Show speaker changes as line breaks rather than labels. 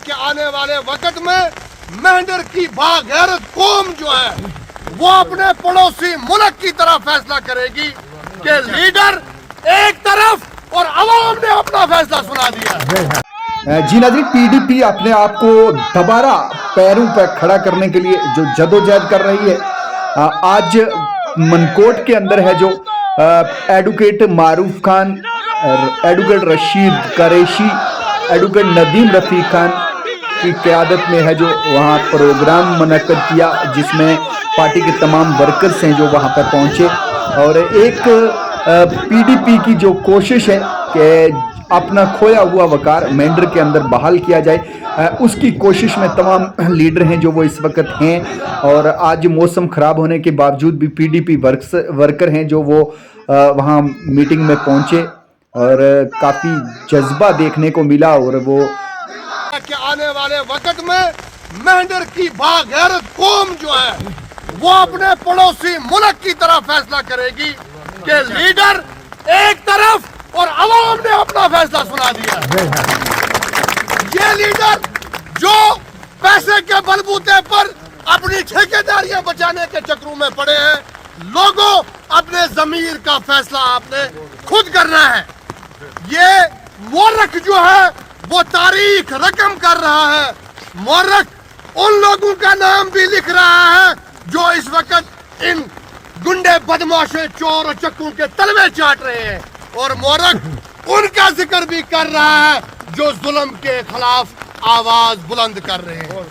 کہ آنے والے وقت میں مہندر کی باغیرت قوم جو ہے وہ اپنے پڑوسی ملک کی طرح فیصلہ کرے گی کہ لیڈر ایک طرف اور عوام نے اپنا فیصلہ سنا دیا.
جی ناظرین، پی ڈی پی اپنے آپ کو دوبارہ پیروں پہ کھڑا کرنے کے لیے جو جدوجہد کر رہی ہے. آج منکوٹ کے اندر ہے جو ایڈوکیٹ معروف خان، ایڈوکیٹ رشید قریشی، ایڈوکیٹ ندیم رفیق خان کی قیادت میں ہے جو وہاں پروگرام منعقد کیا، جس میں پارٹی کے تمام ورکرز ہیں جو وہاں پر پہنچے. اور ایک پی ڈی پی کی جو کوشش ہے کہ اپنا کھویا ہوا وقار مینڈر کے اندر بحال کیا جائے، اس کی کوشش میں تمام لیڈر ہیں جو وہ اس وقت ہیں. اور آج موسم خراب ہونے کے باوجود بھی پی ڈی پی ورکر ہیں جو وہ وہاں میٹنگ میں پہنچے اور کافی جذبہ دیکھنے کو ملا. اور وہ
کہ آنے والے وقت میں مہندر کی باغیرت قوم جو ہے وہ اپنے پڑوسی ملک کی طرح فیصلہ کرے گی کہ لیڈر ایک طرف اور عوام نے اپنا فیصلہ سنا دیا. یہ لیڈر جو پیسے کے بلبوتے پر اپنی ٹھیکیداریاں بچانے کے چکروں میں پڑے ہیں، لوگوں اپنے ضمیر کا فیصلہ آپ نے خود کرنا ہے. یہ مورخ جو ہے وہ تاریخ رقم کر رہا ہے. مورخ ان لوگوں کا نام بھی لکھ رہا ہے جو اس وقت ان گنڈے بدماشے چور اور چکوں کے تلوے چاٹ رہے ہیں، اور مورخ ان کا ذکر بھی کر رہا ہے جو ظلم کے خلاف آواز بلند کر رہے ہیں.